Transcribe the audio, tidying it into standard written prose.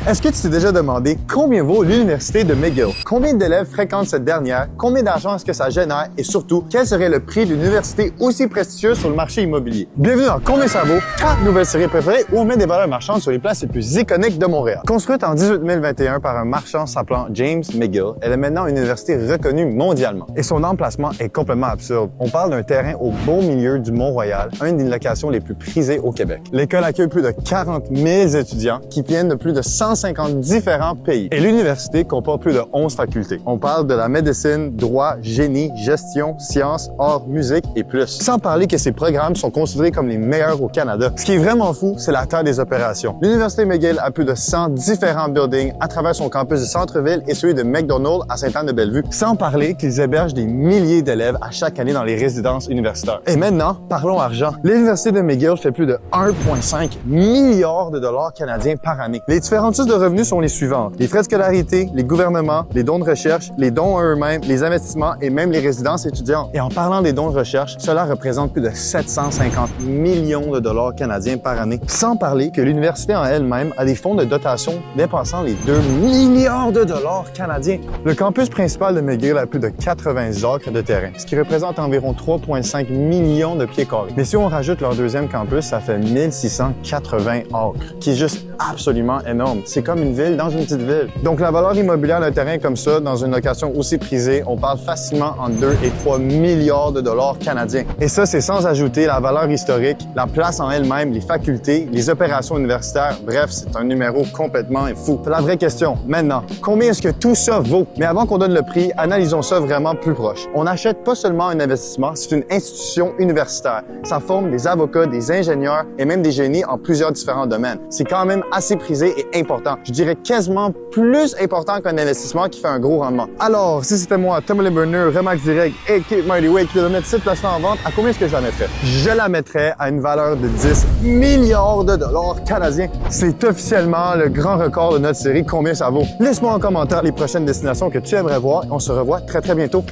Est-ce que tu t'es déjà demandé combien vaut l'Université de McGill? Combien d'élèves fréquentent cette dernière? Combien d'argent est-ce que ça génère? Et surtout, quel serait le prix d'une université aussi prestigieuse sur le marché immobilier? Bienvenue dans Combien ça vaut? 4 nouvelles séries préférées où on met des valeurs marchandes sur les places les plus iconiques de Montréal. Construite en 1821 par un marchand s'appelant James McGill, elle est maintenant une université reconnue mondialement. Et son emplacement est complètement absurde. On parle d'un terrain au beau milieu du Mont-Royal, une des locations les plus prisées au Québec. L'école accueille plus de 40 000 étudiants qui viennent de plus de 150 différents pays. Et l'université comporte plus de 11 facultés. On parle de la médecine, droit, génie, gestion, sciences, arts, musique et plus. Sans parler que ces programmes sont considérés comme les meilleurs au Canada. Ce qui est vraiment fou, c'est la taille des opérations. L'Université McGill a plus de 100 différents buildings à travers son campus de centre-ville et celui de McDonald à Sainte-Anne-de-Bellevue. Sans parler qu'ils hébergent des milliers d'élèves à chaque année dans les résidences universitaires. Et maintenant, parlons argent. L'Université de McGill fait plus de 1,5 milliard de dollars canadiens par année. Les différentes sources de revenus sont les suivantes. Les frais de scolarité, les gouvernements, les dons de recherche, les dons à eux-mêmes, les investissements et même les résidences étudiantes. Et en parlant des dons de recherche, cela représente plus de 750 millions de dollars canadiens par année. Sans parler que l'université en elle-même a des fonds de dotation dépassant les 2 milliards de dollars canadiens. Le campus principal de McGill a plus de 80 acres de terrain, ce qui représente environ 3,5 millions de pieds carrés. Mais si on rajoute leur deuxième campus, ça fait 1680 acres, qui est juste absolument énorme. C'est comme une ville dans une petite ville. Donc la valeur immobilière d'un terrain comme ça, dans une location aussi prisée, on parle facilement entre 2 et 3 milliards de dollars canadiens. Et ça, c'est sans ajouter la valeur historique, la place en elle-même, les facultés, les opérations universitaires. Bref, c'est un numéro complètement fou. C'est la vraie question. Maintenant, combien est-ce que tout ça vaut? Mais avant qu'on donne le prix, analysons ça vraiment plus proche. On n'achète pas seulement un investissement, c'est une institution universitaire. Ça forme des avocats, des ingénieurs et même des génies en plusieurs différents domaines. C'est quand même assez prisé et important. Je dirais quasiment plus important qu'un investissement qui fait un gros rendement. Alors, si c'était moi, Tom Burner, Remax Direct et Kate Mighty Way qui devait mettre cette place-là en vente, à combien est-ce que je la mettrais? Je la mettrais à une valeur de 10 milliards de dollars canadiens. C'est officiellement le grand record de notre série. Combien ça vaut? Laisse-moi en commentaire les prochaines destinations que tu aimerais voir. On se revoit très bientôt.